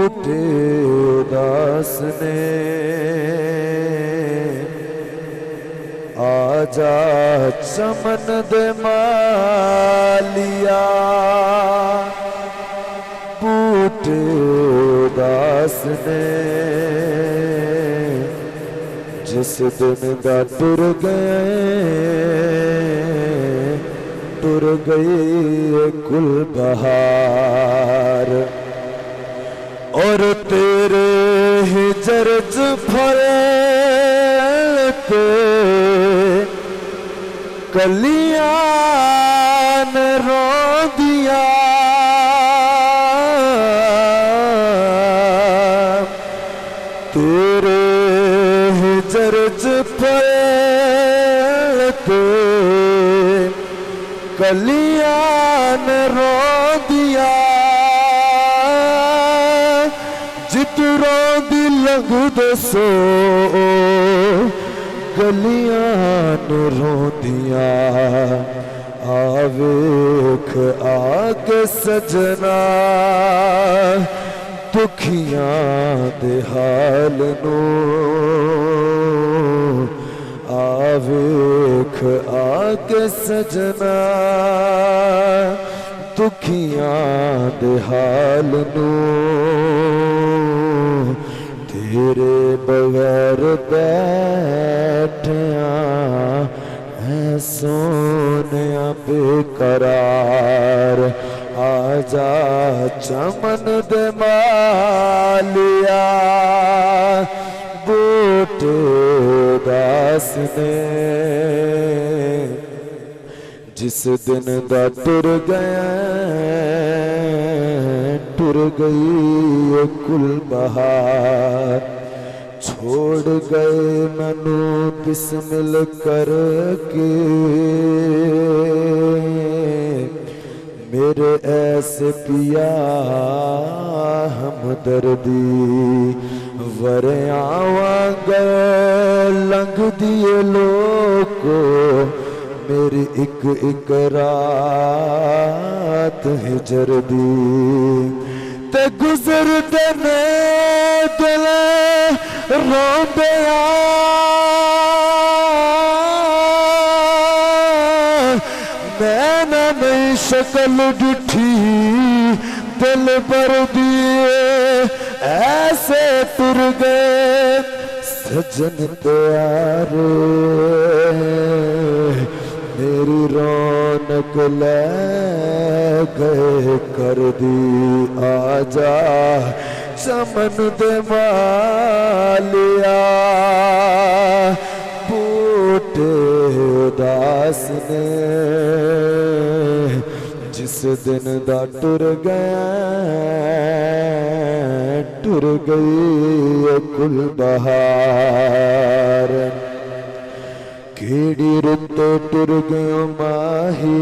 बूटे उदास ने आजा चमन दे मालिया बूटे उदास ने जिस दिन दा टुर गई कुल बहार और तेरे हिजर च फलते कलियां ने रो दिया तेरे हिजर च फलते कलियां ने रो दिया जितरो दी लंघ दसो गलियां ने रोंदिया आवेख आके सजना दुखियां दे हाल नू आवेख आके सजना दुखियां दे हाल नू तेरे बगैर बैठिया है सोनिया बेकरार आजा चमन दे मालिया बूटे उदास ने जिस दिन दा टुर गई कुल बहार छोड़ गए मनु बिस्मिल करके मेरे ऐसे पिया हमदर्दी वरियावा गए लंघ दिए लोको मेरी एक रात हिजर दी ते गुजरते ने दिल रोंदे मैं नई शक्ल डिठी दिल भर दिए ऐसे तुर गए सजन प्यारे मेरी रौनक ले गए कर दी आजा चमन दे मालिया बूटे उदास ने जिस दिन दा टुर गई कुल बहार केड़ी रुत टुर गयो माही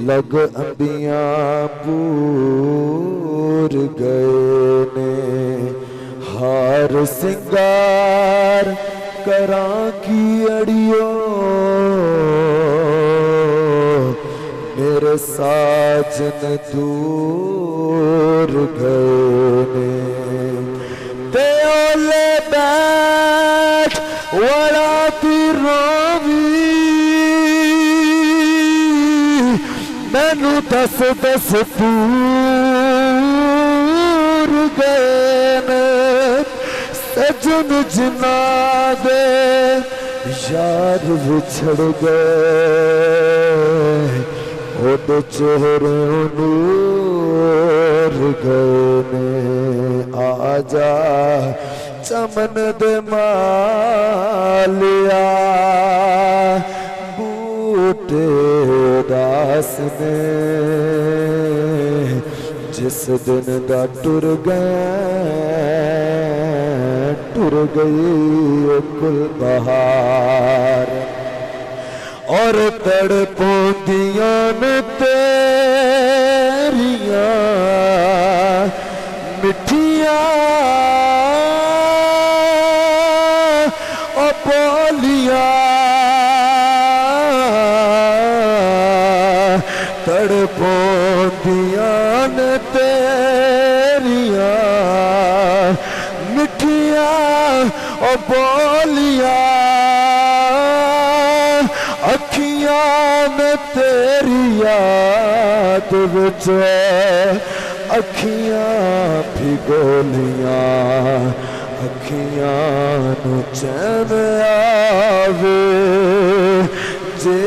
लग अंबियां पूर गए ने हार सिंगार करां की अड़ियो मेरे साजन दूर गए ने ते ओले बैठ वड़ा दी रोवी मैनू दस दस दूर गए ने सजन जिना दे यार विछड़ गए ओद चेहरे नूर गए ने आजा चमन दे मालिया बूटे उदास ने जिस दिन दा टुर गई कुल बहार और तड़पोंदियां ने तेरियां मिठिया ओ बोलिया तड़ तड़पोंदियां ने तेरियां मिठियां ओ बोलियां अखियां ने तेरी याद विच अखियां भिगोलियां अखियां नू चैन आवे जे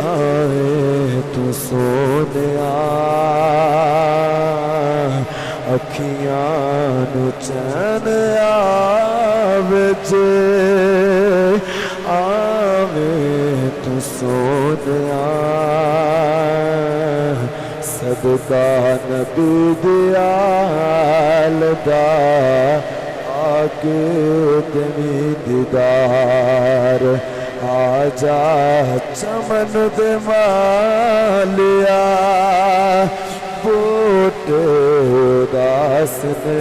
आए तू सोनिया अखियां नू चैन आवे जे आवे तू सोनिया सदका नबी दयाल दा आके तेरी दीदार आजा चमन दे मालिया बूटे उदास ने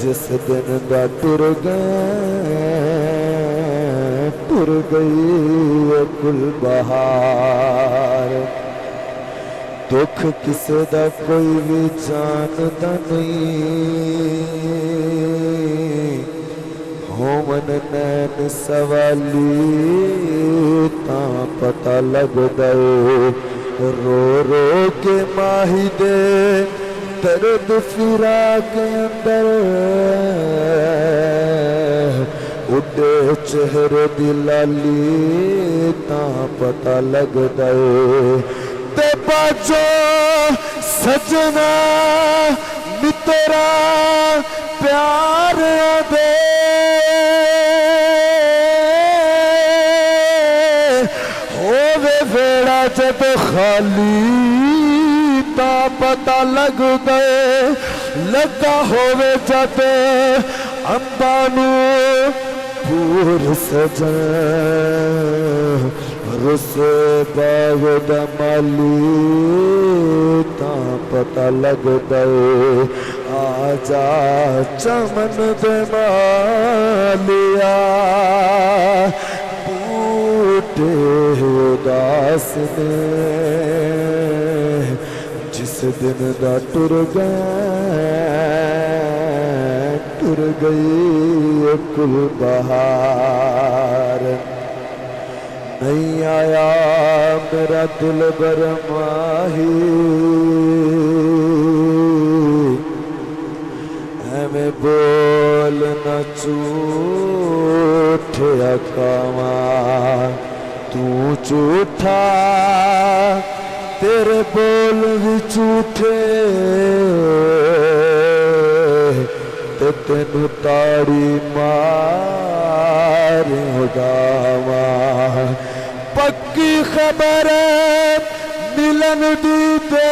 जिस दिन दा टुर गई कुल बहार दुख किसे दा कोई भी जानदा नहीं होमन नैन सवाली तां पता लगदा रो रो के माही दे दर्द फिरा के अंदर उडे चेहरे दी लाली तां पता लगदा ते बाजो सजना मित्रा प्यार दे होवे वेड़ा जब खाली ता पता लगदा लगा होवे जब अंबा नू पूर सजन रुसे बाग दा माली तां पता लगदा आजा चमन दे मालिया बूटे उदास ने जिस दिन दा टुर गई कुल बहार नहीं आया मेरा दिल बरमाही मैं बोल न झूठा कावा तू झूठा तेरे बोल भी झूठे ते तेनू ताड़ी मार उड़ावा पक्की खबर मिलन दी दे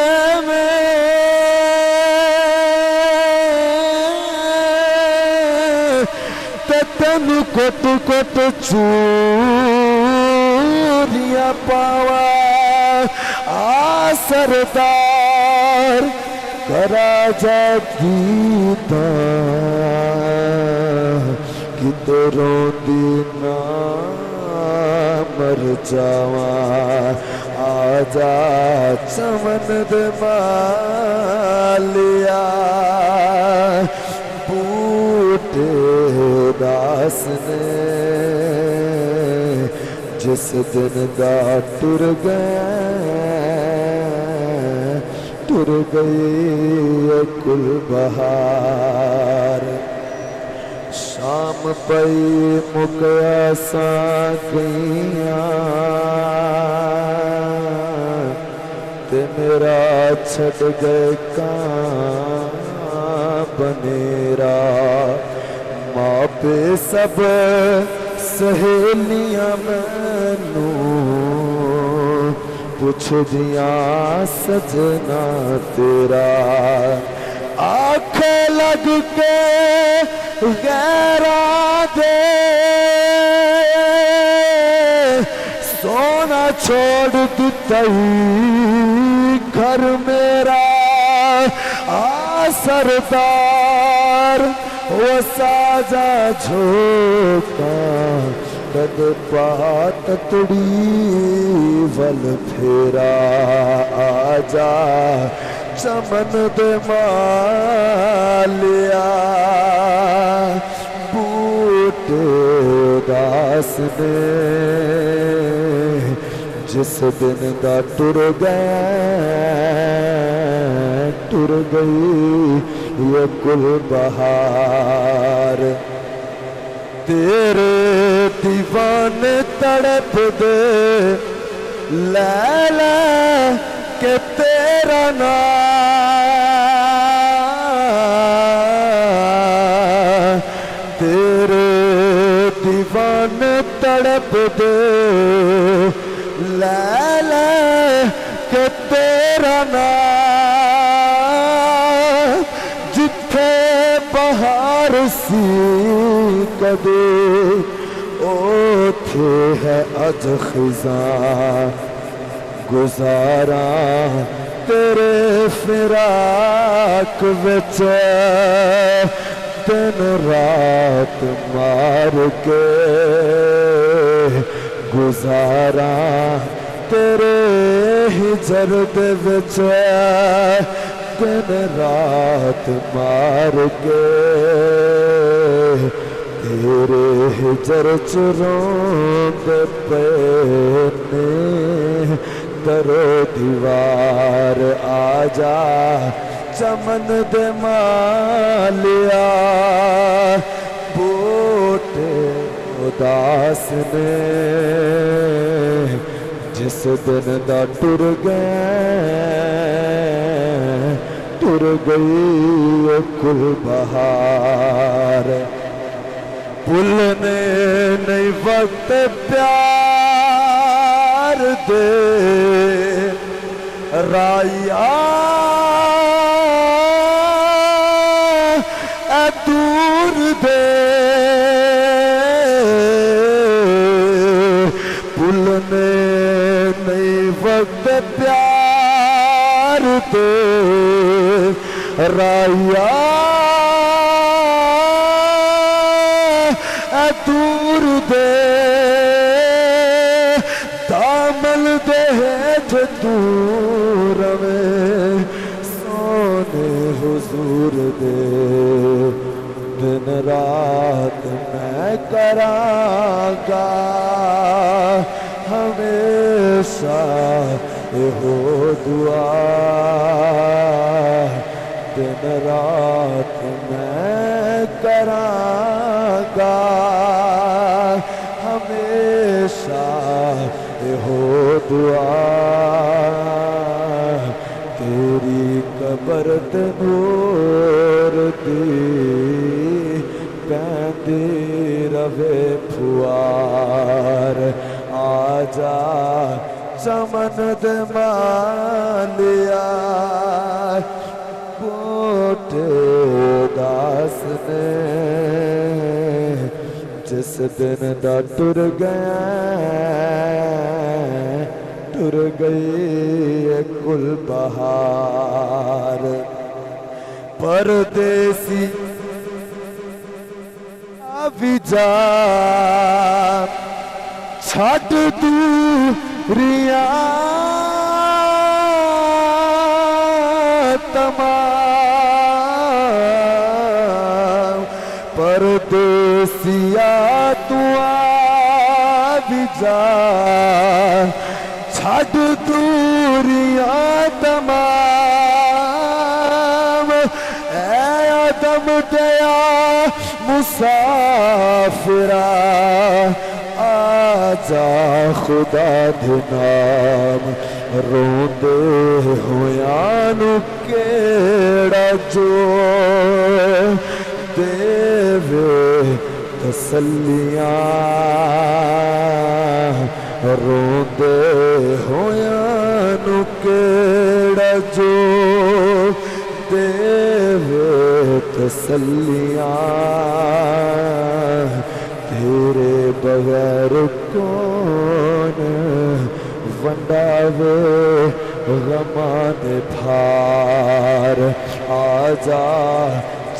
में ते तेनू कोट कोट चूरिया पावा आ सरदार करा जा दीता किते रोंदी ना मर जावा आजा चमन दे मालिया बूटे उदास ने जिस दिन दा टुर गई कुल बहार शाम पई मुकया सा गईया ते मेरा छड़ गए बनेरा मापे सब सहेलियां मैनू पुछ दिया सजना तेरा आँख लग के गैरा दे सोना छोड़ दिता घर मेरा आ सरदार वो साजा झोंका कद पात तड़ी वल फेरा आजा चमन दे मालिया बूटे दास ने जिस दिन दा टुर गई ये कुल बहार तेरे दीवाने तड़प दे लैला के तेरा नाम तेरे दीवाने तड़प दे लैला के तेरा नाम जिथे बहार सी कदे ओथे है अज खिज़ां गुजारा तेरे फिराक विच दिन रात मार के गुजारा तेरे हिजर दे विच दिन रात मार के तेरे हिजर च रोंदे पे ने दरो दीवार आजा चमन दे मालिया बूटे उदास ने जिस दिन दा टुर गई ये कुल बहार भूलने नहीं वक्त प्यार दे राया ए दूर दे भूलने नहीं वक्त प्यार दे राया दूर दे दामन दे हेठ दूर में सोने हुजूर दे दिन रात मैं करांगा हमेशा हो दुआ दिन रात मैं करांगा हमेशा हो दुआ तेरी कबर ते नूर दी पैंदी रवे फुआर आजा चमन दे मालिया बूटे दास ने जिस दिन दा टुर गई कुल बहार परदेसी भी जा छड़ दूरिया तमाम परदेसिया तू भी जा छड़ दूरिया तमाम ऐ आदम दया मुसाफिरा आजा खुदा दे नाम रोंदे होया नु केड़ा जो देवे तसल्लियां रोंदे होया नु केड़ा जो देवे तसल्लियां तेरे बगैर कौन वंडावे गमा दे भार आजा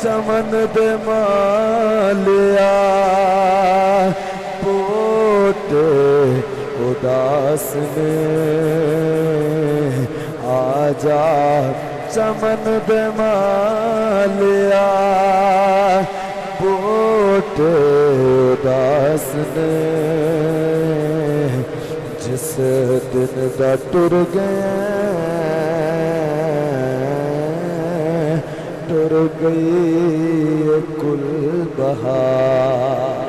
चमन दे मालिया اداس نے آجا چمن دے مالیا بوٹ اداس نے جس دن دا ٹر گیا ٹر گئی کل بہار